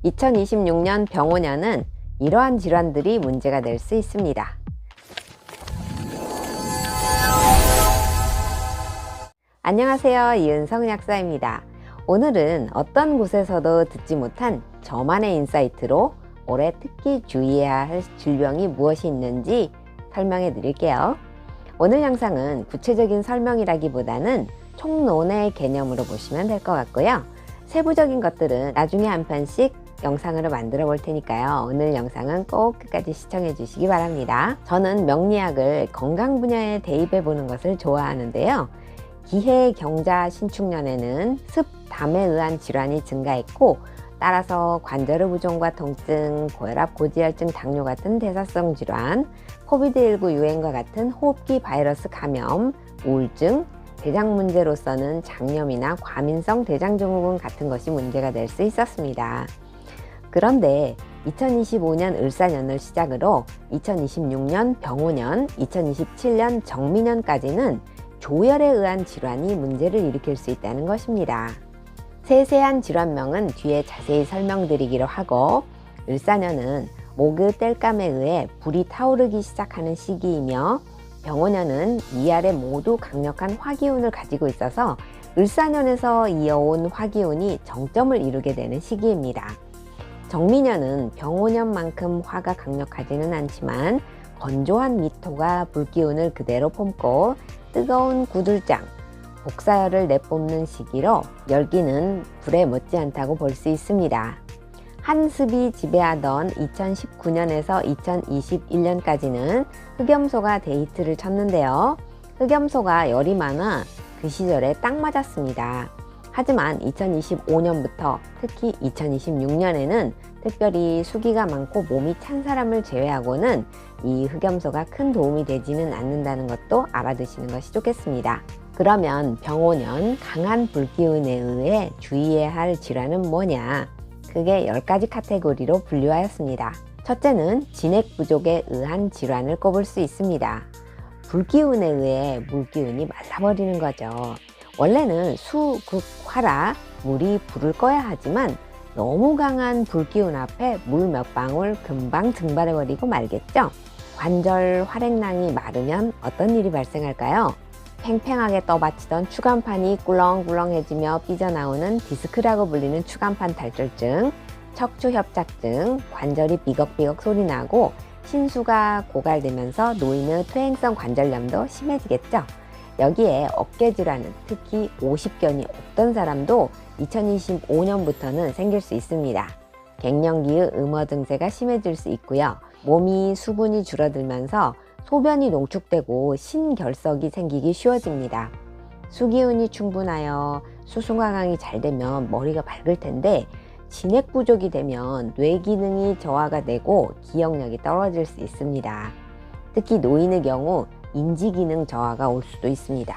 2026년 병오년은 이러한 질환들이 문제가 될 수 있습니다. 안녕하세요. 이은성 약사입니다. 오늘은 어떤 곳에서도 듣지 못한 저만의 인사이트로 올해 특히 주의해야 할 질병이 무엇이 있는지 설명해 드릴게요. 오늘 영상은 구체적인 설명이라기보다는 총론의 개념으로 보시면 될 것 같고요. 세부적인 것들은 나중에 한 편씩 영상으로 만들어 볼 테니까요. 오늘 영상은 꼭 끝까지 시청해 주시기 바랍니다. 저는 명리학을 건강 분야에 대입해 보는 것을 좋아하는데요. 기해 경자 신축년에는 습, 담에 의한 질환이 증가했고, 따라서 관절 부종과 통증, 고혈압, 고지혈증, 당뇨 같은 대사성 질환, 코비드19 유행과 같은 호흡기 바이러스 감염, 우울증, 대장 문제로서는 장염이나 과민성 대장증후군 같은 것이 문제가 될 수 있었습니다. 그런데 2025년 을사년을 시작으로 2026년 병오년, 2027년 정미년까지는 조혈에 의한 질환이 문제를 일으킬 수 있다는 것입니다. 세세한 질환명은 뒤에 자세히 설명드리기로 하고, 을사년은 모그 땔감에 의해 불이 타오르기 시작하는 시기이며, 병오년은 위아래 모두 강력한 화기운을 가지고 있어서 을사년에서 이어온 화기운이 정점을 이루게 되는 시기입니다. 정미년은 병오년만큼 화가 강력하지는 않지만 건조한 미토가 불기운을 그대로 품고 뜨거운 구들장, 복사열을 내뿜는 시기로 열기는 불에 못지않다고 볼 수 있습니다. 한습이 지배하던 2019년에서 2021년까지는 흑염소가 데이트를 쳤는데요. 흑염소가 열이 많아 그 시절에 딱 맞았습니다. 하지만 2025년부터 특히 2026년에는 특별히 수기가 많고 몸이 찬 사람을 제외하고는 이 흑염소가 큰 도움이 되지는 않는다는 것도 알아두시는 것이 좋겠습니다. 그러면 병오년 강한 불기운에 의해 주의해야 할 질환은 뭐냐? 크게 10가지 카테고리로 분류하였습니다. 첫째는 진액 부족에 의한 질환을 꼽을 수 있습니다. 불기운에 의해 물기운이 말라버리는 거죠. 원래는 수, 극, 화라 물이 불을 꺼야 하지만 너무 강한 불기운 앞에 물 몇 방울 금방 증발해버리고 말겠죠. 관절 활액낭이 마르면 어떤 일이 발생할까요? 팽팽하게 떠받치던 추간판이 꿀렁꿀렁해지며 삐져나오는 디스크라고 불리는 추간판 탈출증, 척추협착증, 관절이 삐걱삐걱 소리나고 신수가 고갈되면서 노인의 퇴행성 관절염도 심해지겠죠. 여기에 어깨 질환은 특히 50견이 없던 사람도 2025년부터는 생길 수 있습니다. 갱년기의 음어 증세가 심해질 수 있고요. 몸이 수분이 줄어들면서 소변이 농축되고 신결석이 생기기 쉬워집니다. 수기운이 충분하여 수승화강이 잘 되면 머리가 밝을 텐데, 진액 부족이 되면 뇌 기능이 저하가 되고 기억력이 떨어질 수 있습니다. 특히 노인의 경우 인지 기능 저하가 올 수도 있습니다.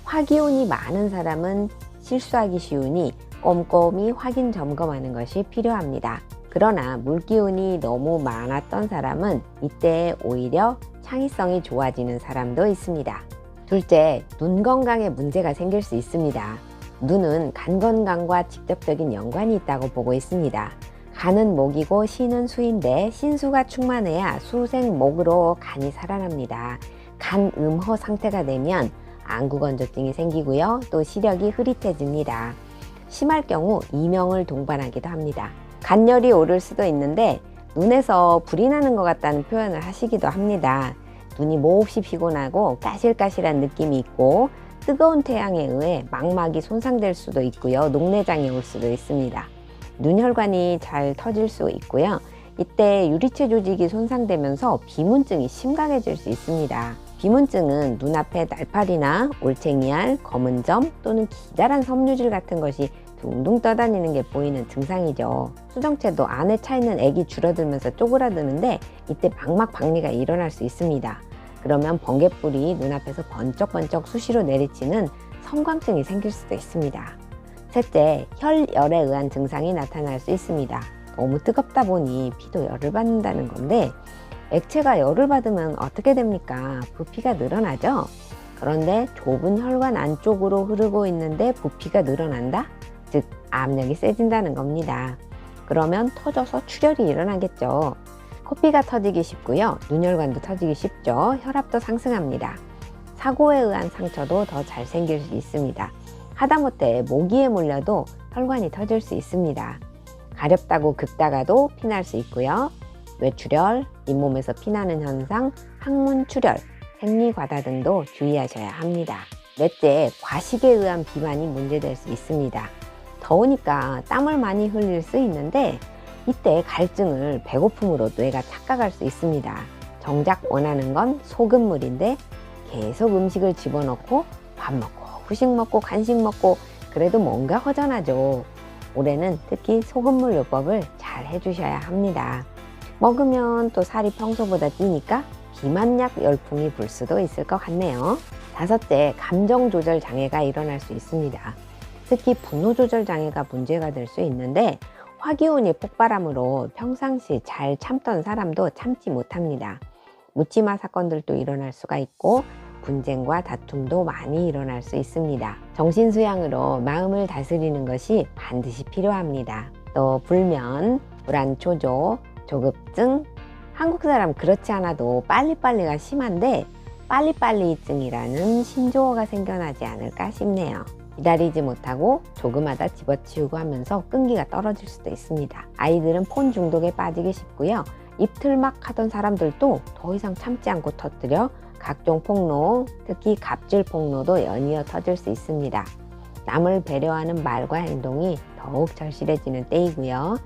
화기운이 많은 사람은 실수하기 쉬우니 꼼꼼히 확인 점검하는 것이 필요합니다. 그러나 물기운이 너무 많았던 사람은 이때 오히려 창의성이 좋아지는 사람도 있습니다. 둘째, 눈 건강에 문제가 생길 수 있습니다. 눈은 간 건강과 직접적인 연관이 있다고 보고 있습니다. 간은 목이고 신은 수인데 신수가 충만해야 수생목으로 간이 살아납니다. 간 음허 상태가 되면 안구건조증이 생기고요. 또 시력이 흐릿해집니다. 심할 경우 이명을 동반하기도 합니다. 간열이 오를 수도 있는데 눈에서 불이 나는 것 같다는 표현을 하시기도 합니다. 눈이 몹시 피곤하고 까실까실한 느낌이 있고 뜨거운 태양에 의해 망막이 손상될 수도 있고요. 녹내장이 올 수도 있습니다. 눈혈관이 잘 터질 수 있고요. 이때 유리체 조직이 손상되면서 비문증이 심각해질 수 있습니다. 비문증은 눈앞에 날파리나 올챙이알, 검은 점 또는 기다란 섬유질 같은 것이 둥둥 떠다니는 게 보이는 증상이죠. 수정체도 안에 차있는 액이 줄어들면서 쪼그라드는데 이때 망막 박리가 일어날 수 있습니다. 그러면 번갯불이 눈앞에서 번쩍번쩍 수시로 내리치는 섬광증이 생길 수도 있습니다. 셋째, 혈열에 의한 증상이 나타날 수 있습니다. 너무 뜨겁다 보니 피도 열을 받는다는 건데, 액체가 열을 받으면 어떻게 됩니까? 부피가 늘어나죠? 그런데 좁은 혈관 안쪽으로 흐르고 있는데 부피가 늘어난다? 즉 압력이 세진다는 겁니다. 그러면 터져서 출혈이 일어나겠죠. 코피가 터지기 쉽고요. 눈혈관도 터지기 쉽죠. 혈압도 상승합니다. 사고에 의한 상처도 더 잘 생길 수 있습니다. 하다못해 모기에 물려도 혈관이 터질 수 있습니다. 가렵다고 긁다가도 피날 수 있고요. 뇌출혈, 잇몸에서 피나는 현상, 항문출혈, 생리과다 등도 주의하셔야 합니다. 넷째, 과식에 의한 비만이 문제될 수 있습니다. 더우니까 땀을 많이 흘릴 수 있는데 이때 갈증을 배고픔으로 뇌가 착각할 수 있습니다. 정작 원하는 건 소금물인데 계속 음식을 집어넣고 밥 먹고 후식 먹고 간식 먹고 그래도 뭔가 허전하죠. 올해는 특히 소금물 요법을 잘 해주셔야 합니다. 먹으면 또 살이 평소보다 찌니까 비만약 열풍이 불 수도 있을 것 같네요. 다섯째, 감정 조절 장애가 일어날 수 있습니다. 특히 분노 조절 장애가 문제가 될 수 있는데 화기운이 폭발함으로 평상시 잘 참던 사람도 참지 못합니다. 묻지마 사건들도 일어날 수가 있고 분쟁과 다툼도 많이 일어날 수 있습니다. 정신수양으로 마음을 다스리는 것이 반드시 필요합니다. 또 불면, 불안초조, 조급증, 한국 사람 그렇지 않아도 빨리빨리가 심한데 빨리빨리증이라는 신조어가 생겨나지 않을까 싶네요. 기다리지 못하고 조금하다 집어치우고 하면서 끈기가 떨어질 수도 있습니다. 아이들은 폰 중독에 빠지기 쉽고요. 입틀막 하던 사람들도 더 이상 참지 않고 터뜨려 각종 폭로, 특히 갑질 폭로도 연이어 터질 수 있습니다. 남을 배려하는 말과 행동이 더욱 절실해지는 때이고요.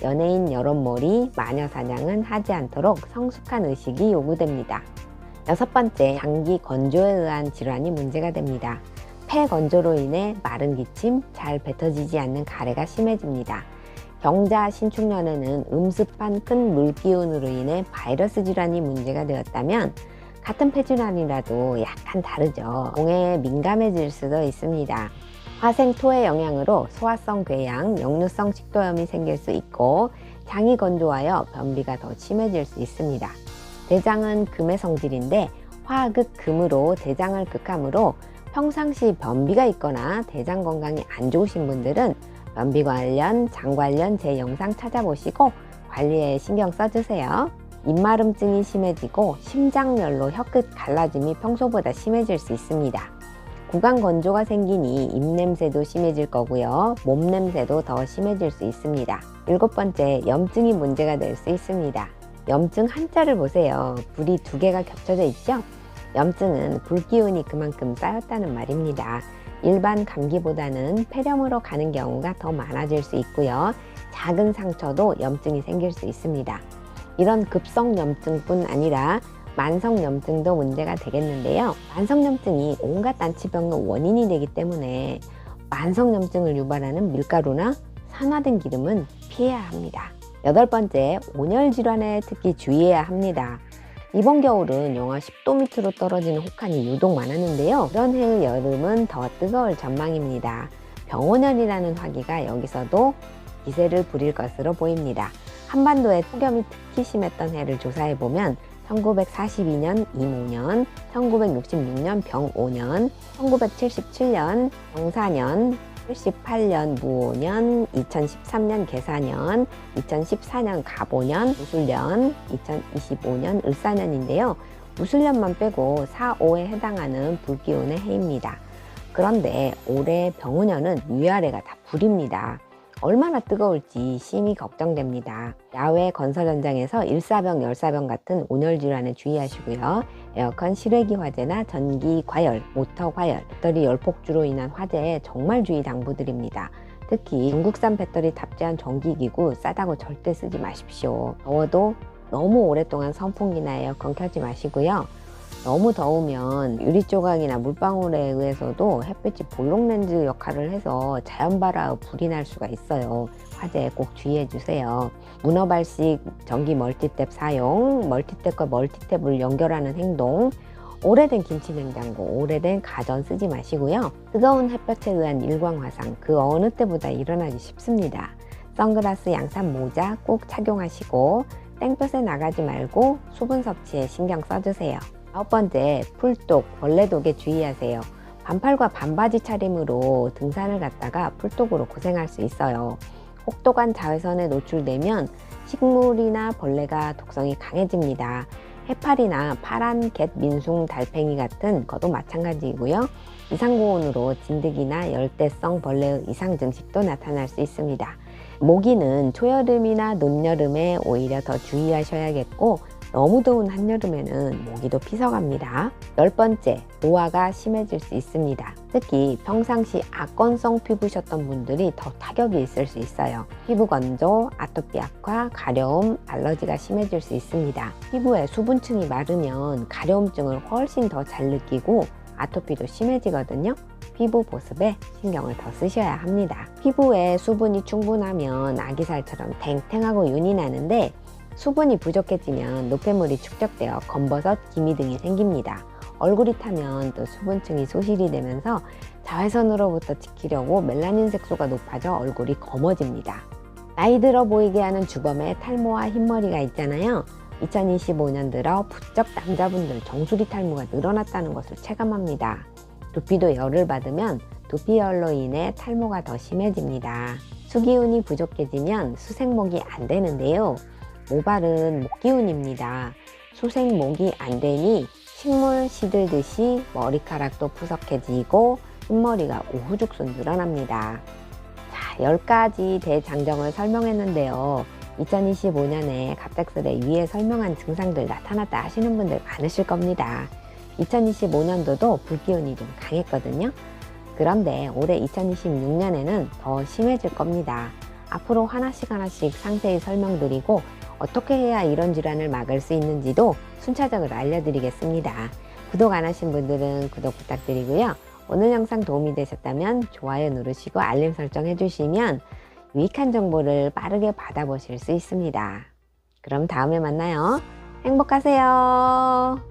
연예인 여론몰이, 마녀사냥은 하지 않도록 성숙한 의식이 요구됩니다. 여섯 번째, 장기 건조에 의한 질환이 문제가 됩니다. 폐 건조로 인해 마른 기침, 잘 뱉어지지 않는 가래가 심해집니다. 경자 신축년에는 음습한 큰 물기운으로 인해 바이러스 질환이 문제가 되었다면 같은 폐 질환이라도 약간 다르죠. 공해에 민감해질 수도 있습니다. 화생토의 영향으로 소화성 궤양, 역류성 식도염이 생길 수 있고 장이 건조하여 변비가 더 심해질 수 있습니다. 대장은 금의 성질인데 화극 금으로 대장을 극함으로 평상시 변비가 있거나 대장 건강이 안 좋으신 분들은 변비 관련, 장 관련 제 영상 찾아보시고 관리에 신경 써주세요. 입마름증이 심해지고 심장열로 혀끝 갈라짐이 평소보다 심해질 수 있습니다. 구강 건조가 생기니 입냄새도 심해질 거고요. 몸냄새도 더 심해질 수 있습니다. 일곱 번째, 염증이 문제가 될 수 있습니다. 염증 한자를 보세요. 불이 두 개가 겹쳐져 있죠? 염증은 불기운이 그만큼 쌓였다는 말입니다. 일반 감기보다는 폐렴으로 가는 경우가 더 많아질 수 있고요. 작은 상처도 염증이 생길 수 있습니다. 이런 급성염증뿐 아니라 만성염증도 문제가 되겠는데요. 만성염증이 온갖 난치병의 원인이 되기 때문에 만성염증을 유발하는 밀가루나 산화된 기름은 피해야 합니다. 여덟 번째, 온열 질환에 특히 주의해야 합니다. 이번 겨울은 영하 10도 밑으로 떨어지는 혹한이 유독 많았는데요. 이런 해의 여름은 더 뜨거울 전망입니다. 병온열이라는 화기가 여기서도 기세를 부릴 것으로 보입니다. 한반도에 폭염이 특히 심했던 해를 조사해보면 1942년 임오년, 1966년 병오년, 1977년 병사년, 78년 무오년, 2013년 개사년, 2014년 갑오년, 무술년, 2025년 을사년인데요. 무술년만 빼고 4, 5에 해당하는 불기운의 해입니다. 그런데 올해 병오년은 위아래가 다 불입니다. 얼마나 뜨거울지 심히 걱정됩니다. 야외 건설 현장에서 일사병, 열사병 같은 온열 질환에 주의하시고요. 에어컨 실외기 화재나 전기 과열, 모터 과열, 배터리 열폭주로 인한 화재에 정말 주의 당부드립니다. 특히 중국산 배터리 탑재한 전기기구 싸다고 절대 쓰지 마십시오. 더워도 너무 오랫동안 선풍기나 에어컨 켜지 마시고요. 너무 더우면 유리조각이나 물방울에 의해서도 햇빛이 볼록렌즈 역할을 해서 자연발화 불이 날 수가 있어요. 화재에 꼭 주의해 주세요. 문어발식 전기 멀티탭 사용, 멀티탭과 멀티탭을 연결하는 행동, 오래된 김치냉장고, 오래된 가전 쓰지 마시고요. 뜨거운 햇볕에 의한 일광화상, 그 어느 때보다 일어나기 쉽습니다. 선글라스, 양산, 모자 꼭 착용하시고 땡볕에 나가지 말고 수분 섭취에 신경 써주세요. 아홉 번째, 풀독, 벌레독에 주의하세요. 반팔과 반바지 차림으로 등산을 갔다가 풀독으로 고생할 수 있어요. 혹독한 자외선에 노출되면 식물이나 벌레가 독성이 강해집니다. 해파리나 파란 갯 민숭 달팽이 같은 것도 마찬가지이고요. 이상고온으로 진드기나 열대성 벌레의 이상 증식도 나타날 수 있습니다. 모기는 초여름이나 늦여름에 오히려 더 주의하셔야겠고, 너무 더운 한여름에는 모기도 피서갑니다. 10번째, 노화가 심해질 수 있습니다. 특히 평상시 악건성 피부셨던 분들이 더 타격이 있을 수 있어요. 피부 건조, 아토피 악화, 가려움, 알러지가 심해질 수 있습니다. 피부에 수분층이 마르면 가려움증을 훨씬 더 잘 느끼고 아토피도 심해지거든요. 피부 보습에 신경을 더 쓰셔야 합니다. 피부에 수분이 충분하면 아기살처럼 탱탱하고 윤이 나는데, 수분이 부족해지면 노폐물이 축적되어 검버섯, 기미 등이 생깁니다. 얼굴이 타면 또 수분층이 소실이 되면서 자외선으로부터 지키려고 멜라닌 색소가 높아져 얼굴이 검어집니다. 나이 들어 보이게 하는 주범에 탈모와 흰머리가 있잖아요. 2025년 들어 부쩍 남자분들 정수리 탈모가 늘어났다는 것을 체감합니다. 두피도 열을 받으면 두피열로 인해 탈모가 더 심해집니다. 수기운이 부족해지면 수생목이 안 되는데요. 모발은 목기운입니다. 수생목이 안 되니 식물 시들듯이 머리카락도 푸석해지고 흰머리가 우후죽순 늘어납니다. 자, 10가지 대장정을 설명했는데요. 2025년에 갑작스레 위에 설명한 증상들 나타났다 하시는 분들 많으실 겁니다. 2025년도도 불기운이 좀 강했거든요. 그런데 올해 2026년에는 더 심해질 겁니다. 앞으로 하나씩 상세히 설명드리고 어떻게 해야 이런 질환을 막을 수 있는지도 순차적으로 알려드리겠습니다. 구독 안 하신 분들은 구독 부탁드리고요. 오늘 영상 도움이 되셨다면 좋아요 누르시고 알림 설정 해주시면 유익한 정보를 빠르게 받아보실 수 있습니다. 그럼 다음에 만나요. 행복하세요.